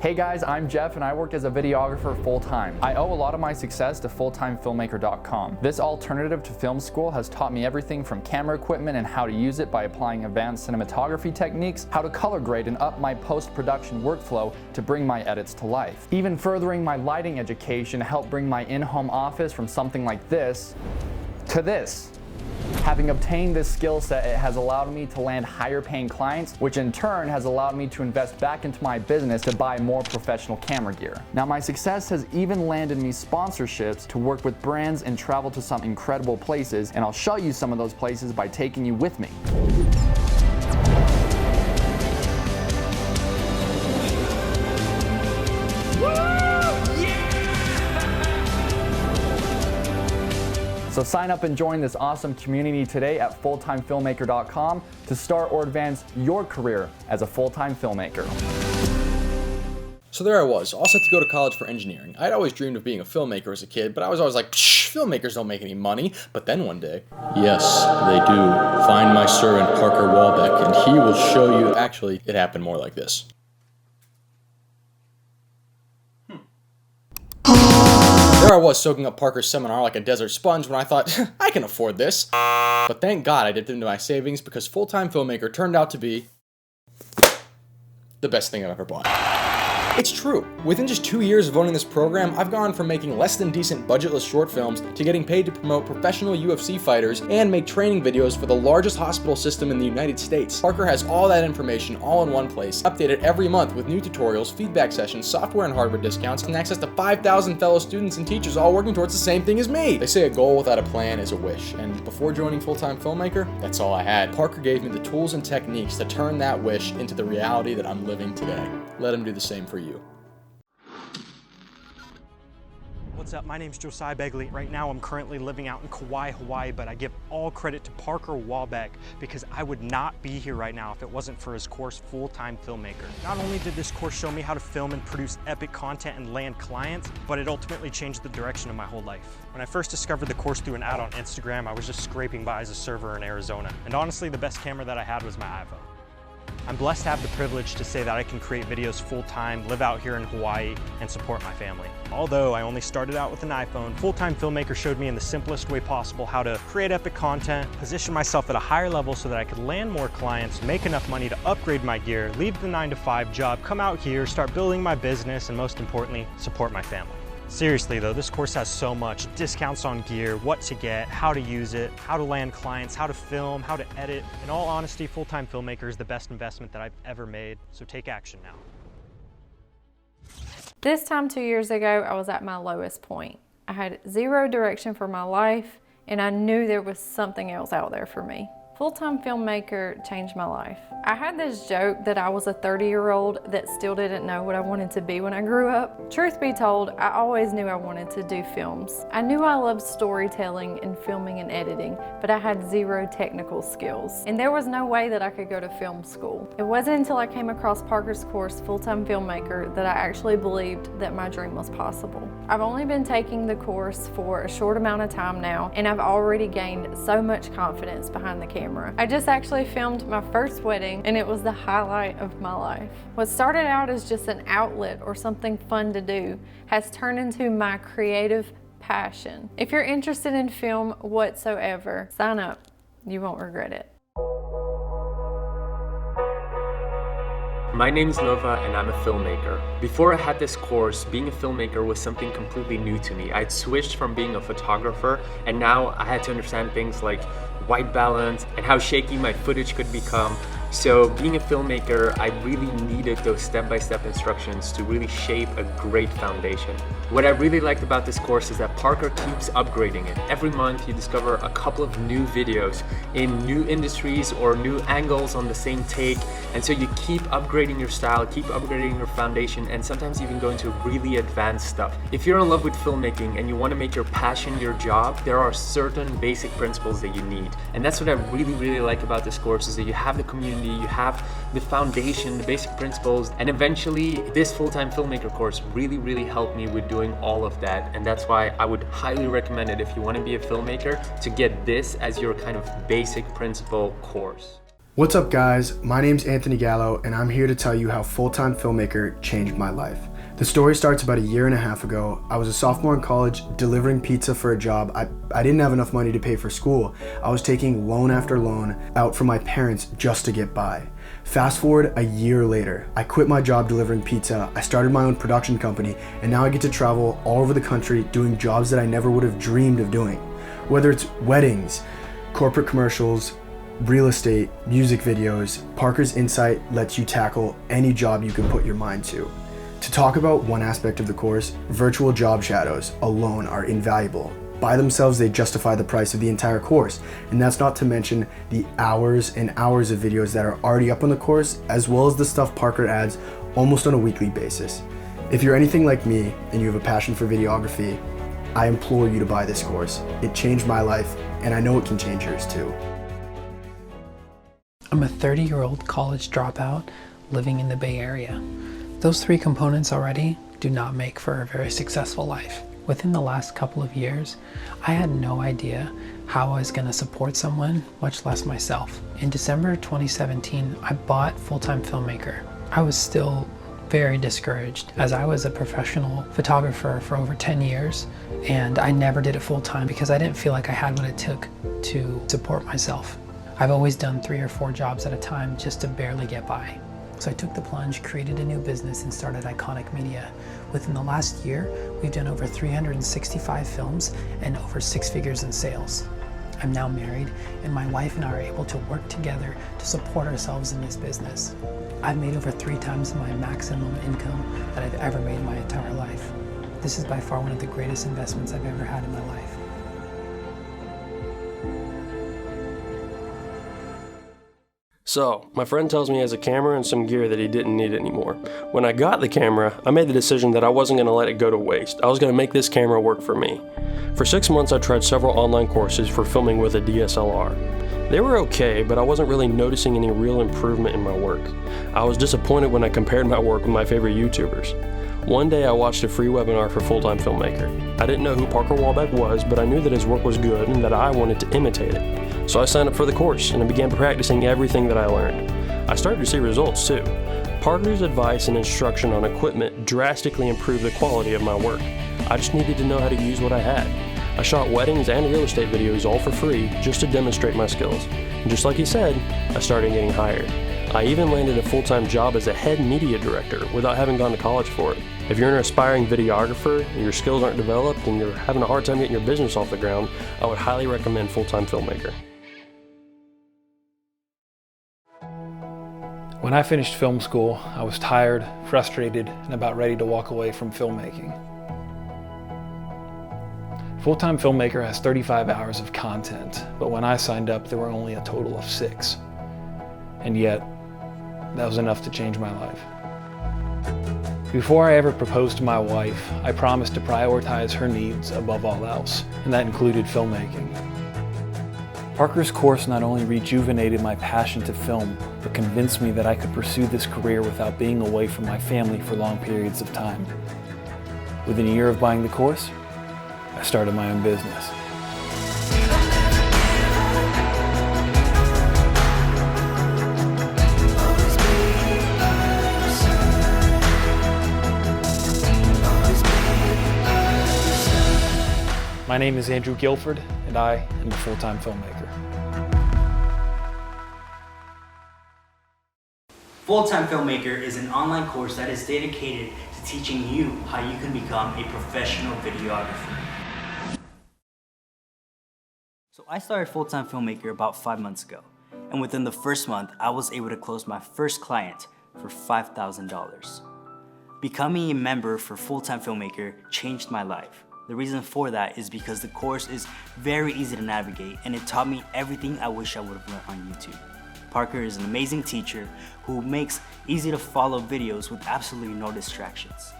Hey guys, I'm Jeff and I work as a videographer full-time. I owe a lot of my success to fulltimefilmmaker.com. This alternative to film school has taught me everything from camera equipment and how to use it by applying advanced cinematography techniques, how to color grade and up my post-production workflow to bring my edits to life. Even furthering my lighting education helped bring my in-home office from something like this to this. Having obtained this skill set, it has allowed me to land higher paying clients, which in turn has allowed me to invest back into my business to buy more professional camera gear. Now my success has even landed me sponsorships to work with brands and travel to some incredible places, and I'll show you some of those places by taking you with me. So sign up and join this awesome community today at fulltimefilmmaker.com to start or advance your career as a full-time filmmaker. So there I was, all set to go to college for engineering. I'd always dreamed of being a filmmaker as a kid, but I was always like, psh, filmmakers don't make any money. But then one day, yes, they do. Find my servant Parker Walbeck, and he will show you. Actually, it happened more like this. There I was soaking up Parker's seminar like a desert sponge when I thought, I can afford this. But thank God I dipped into my savings because Full-Time Filmmaker turned out to be the best thing I've ever bought. It's true. Within just 2 years of owning this program, I've gone from making less than decent budgetless short films to getting paid to promote professional UFC fighters and make training videos for the largest hospital system in the United States. Parker has all that information all in one place, updated every month with new tutorials, feedback sessions, software and hardware discounts, and access to 5,000 fellow students and teachers all working towards the same thing as me. They say a goal without a plan is a wish, and before joining Full-Time Filmmaker, that's all I had. Parker gave me the tools and techniques to turn that wish into the reality that I'm living today. Let him do the same for you. What's up? My name's Josiah Begley. Right now I'm currently living out in Kauai, Hawaii, but I give all credit to Parker Walbeck because I would not be here right now if it wasn't for his course, Full-Time Filmmaker. Not only did this course show me how to film and produce epic content and land clients, but it ultimately changed the direction of my whole life. When I first discovered the course through an ad on Instagram, I was just scraping by as a server in Arizona. And honestly, the best camera that I had was my iPhone. I'm blessed to have the privilege to say that I can create videos full-time, live out here in Hawaii, and support my family. Although I only started out with an iPhone, Full-Time Filmmaker showed me in the simplest way possible how to create epic content, position myself at a higher level so that I could land more clients, make enough money to upgrade my gear, leave the 9-to-5 job, come out here, start building my business, and most importantly, support my family. Seriously though, this course has so much. Discounts on gear, what to get, how to use it, how to land clients, how to film, how to edit. In all honesty, Full-Time Filmmaker is the best investment that I've ever made, so take action now. This time 2 years ago, I was at my lowest point. I had zero direction for my life, and I knew there was something else out there for me. Full-Time Filmmaker changed my life. I had this joke that I was a 30-year-old that still didn't know what I wanted to be when I grew up. Truth be told, I always knew I wanted to do films. I knew I loved storytelling and filming and editing, but I had zero technical skills. And there was no way that I could go to film school. It wasn't until I came across Parker's course, Full-Time Filmmaker, that I actually believed that my dream was possible. I've only been taking the course for a short amount of time now, and I've already gained so much confidence behind the camera. I just actually filmed my first wedding, and it was the highlight of my life. What started out as just an outlet or something fun to do has turned into my creative passion. If you're interested in film whatsoever, sign up. You won't regret it. My name is Nova and I'm a filmmaker. Before I had this course, being a filmmaker was something completely new to me. I'd switched from being a photographer and now I had to understand things like white balance and how shaky my footage could become. So being a filmmaker, I really needed those step-by-step instructions to really shape a great foundation. What I really liked about this course is that Parker keeps upgrading it. Every month you discover a couple of new videos in new industries or new angles on the same take. And so you keep upgrading your style, keep upgrading your foundation, and sometimes even go into really advanced stuff. If you're in love with filmmaking and you want to make your passion your job, there are certain basic principles that you need. And that's what I really like about this course, is that you have the community, you have the foundation, the basic principles, and eventually this Full-Time Filmmaker course really helped me with doing all of that. And that's why I would highly recommend it if you want to be a filmmaker, to get this as your kind of basic principle course. What's up guys, my name's Anthony Gallo and I'm here to tell you how Full-Time Filmmaker changed my life. The story starts about a year and a half ago. I was a sophomore in college delivering pizza for a job. I didn't have enough money to pay for school. I was taking loan after loan out from my parents just to get by. Fast forward a year later, I quit my job delivering pizza, I started my own production company, and now I get to travel all over the country doing jobs that I never would have dreamed of doing. Whether it's weddings, corporate commercials, real estate, music videos, Parker's Insight lets you tackle any job you can put your mind to. To talk about one aspect of the course, virtual job shadows alone are invaluable. By themselves, they justify the price of the entire course. And that's not to mention the hours and hours of videos that are already up on the course, as well as the stuff Parker adds almost on a weekly basis. If you're anything like me and you have a passion for videography, I implore you to buy this course. It changed my life, and I know it can change yours too. I'm a 30-year-old college dropout living in the Bay Area. Those three components already do not make for a very successful life. Within the last couple of years, I had no idea how I was going to support someone, much less myself. In December 2017, I bought Full-Time Filmmaker. I was still very discouraged as I was a professional photographer for over 10 years and I never did it full-time because I didn't feel like I had what it took to support myself. I've always done 3 or 4 jobs at a time just to barely get by. So I took the plunge, created a new business, and started Iconic Media. Within the last year, we've done over 365 films and over 6 figures in sales. I'm now married, and my wife and I are able to work together to support ourselves in this business. I've made over 3 times my maximum income that I've ever made in my entire life. This is by far one of the greatest investments I've ever had in my life. So, my friend tells me he has a camera and some gear that he didn't need anymore. When I got the camera, I made the decision that I wasn't going to let it go to waste. I was going to make this camera work for me. For 6 months, I tried several online courses for filming with a DSLR. They were okay, but I wasn't really noticing any real improvement in my work. I was disappointed when I compared my work with my favorite YouTubers. One day I watched a free webinar for Full-Time Filmmaker. I didn't know who Parker Walbeck was, but I knew that his work was good and that I wanted to imitate it. So I signed up for the course and I began practicing everything that I learned. I started to see results too. Parker's advice and instruction on equipment drastically improved the quality of my work. I just needed to know how to use what I had. I shot weddings and real estate videos all for free just to demonstrate my skills. And just like he said, I started getting hired. I even landed a full-time job as a head media director without having gone to college for it. If you're an aspiring videographer and your skills aren't developed and you're having a hard time getting your business off the ground, I would highly recommend Full-Time Filmmaker. When I finished film school, I was tired, frustrated, and about ready to walk away from filmmaking. Full-Time Filmmaker has 35 hours of content, but when I signed up, there were only a total of 6. And yet, that was enough to change my life. Before I ever proposed to my wife, I promised to prioritize her needs above all else, and that included filmmaking. Parker's course not only rejuvenated my passion to film, but convinced me that I could pursue this career without being away from my family for long periods of time. Within a year of buying the course, I started my own business. My name is Andrew Guilford, and I am a full-time filmmaker. Full-Time Filmmaker is an online course that is dedicated to teaching you how you can become a professional videographer. So I started Full-Time Filmmaker about 5 months ago, and within the first month, I was able to close my first client for $5,000. Becoming a member for Full-Time Filmmaker changed my life. The reason for that is because the course is very easy to navigate and it taught me everything I wish I would have learned on YouTube. Parker is an amazing teacher who makes easy to follow videos with absolutely no distractions.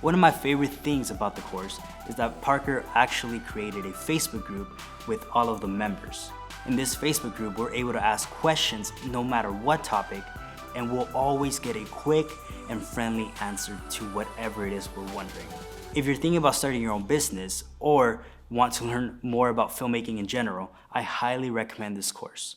One of my favorite things about the course is that Parker actually created a Facebook group with all of the members. In this Facebook group, we're able to ask questions no matter what topic, and we'll always get a quick and friendly answer to whatever it is we're wondering. If you're thinking about starting your own business or want to learn more about filmmaking in general, I highly recommend this course.